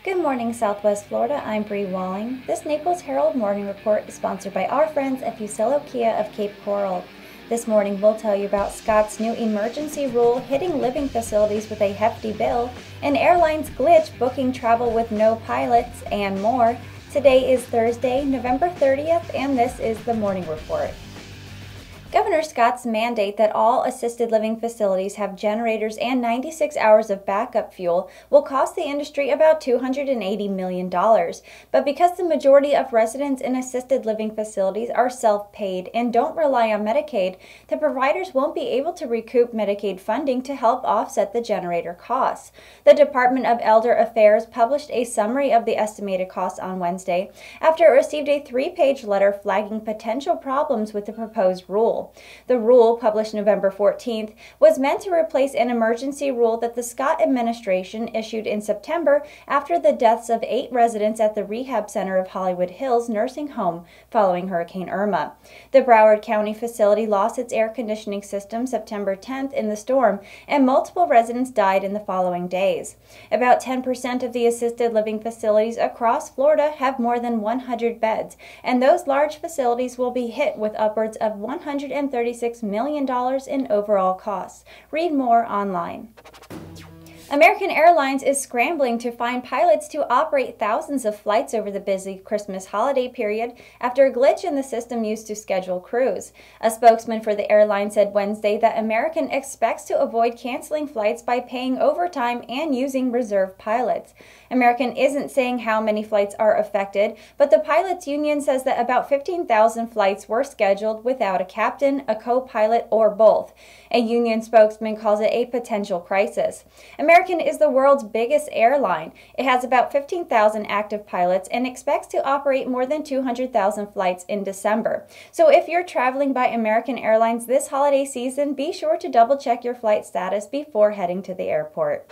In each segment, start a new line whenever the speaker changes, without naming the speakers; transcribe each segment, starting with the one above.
Good morning, Southwest Florida. I'm Bri Walling. This Naples Herald Morning Report is sponsored by our friends at Fusillo Kia of Cape Coral. This morning, we'll tell you about Scott's new emergency rule hitting living facilities with a hefty bill, an airline's glitch booking travel with no pilots, and more. Today is Thursday, November 30th, and this is the Morning Report. Governor Scott's mandate that all assisted living facilities have generators and 96 hours of backup fuel will cost the industry about $280 million. But because the majority of residents in assisted living facilities are self-paid and don't rely on Medicaid, the providers won't be able to recoup Medicaid funding to help offset the generator costs. The Department of Elder Affairs published a summary of the estimated costs on Wednesday after it received a 3-page letter flagging potential problems with the proposed rule. The rule, published November 14th, was meant to replace an emergency rule that the Scott administration issued in September after the deaths of 8 residents at the Rehab Center of Hollywood Hills nursing home following Hurricane Irma. The Broward County facility lost its air conditioning system September 10th in the storm, and multiple residents died in the following days. About 10% of the assisted living facilities across Florida have more than 100 beds, and those large facilities will be hit with upwards of $136 million in overall costs. Read more online. American Airlines is scrambling to find pilots to operate thousands of flights over the busy Christmas holiday period after a glitch in the system used to schedule crews. A spokesman for the airline said Wednesday that American expects to avoid canceling flights by paying overtime and using reserve pilots. American isn't saying how many flights are affected, but the pilots union says that about 15,000 flights were scheduled without a captain, a co-pilot, or both. A union spokesman calls it a potential crisis. American is the world's biggest airline. It has about 15,000 active pilots and expects to operate more than 200,000 flights in December. So if you're traveling by American Airlines this holiday season, be sure to double-check your flight status before heading to the airport.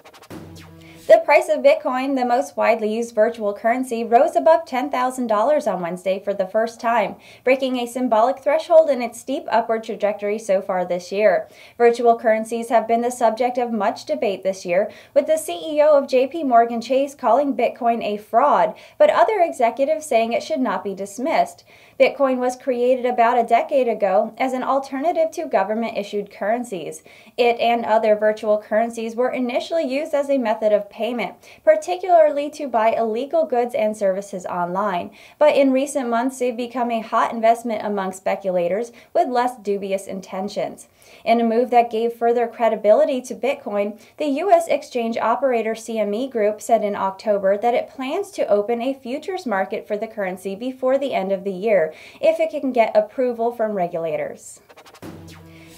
The price of Bitcoin, the most widely used virtual currency, rose above $10,000 on Wednesday for the first time, breaking a symbolic threshold in its steep upward trajectory so far this year. Virtual currencies have been the subject of much debate this year, with the CEO of JP Morgan Chase calling Bitcoin a fraud, but other executives saying it should not be dismissed. Bitcoin was created about a decade ago as an alternative to government-issued currencies. It and other virtual currencies were initially used as a method of payment, particularly to buy illegal goods and services online. But in recent months, they've become a hot investment among speculators with less dubious intentions. In a move that gave further credibility to Bitcoin, the U.S. exchange operator CME Group said in October that it plans to open a futures market for the currency before the end of the year, if it can get approval from regulators.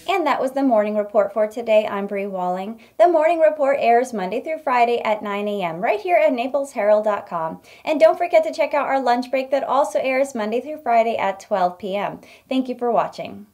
And that was the Morning Report for today. I'm Bri Walling. The Morning Report airs Monday through Friday at 9 a.m. right here at NaplesHerald.com. And don't forget to check out our lunch break that also airs Monday through Friday at 12 p.m. Thank you for watching.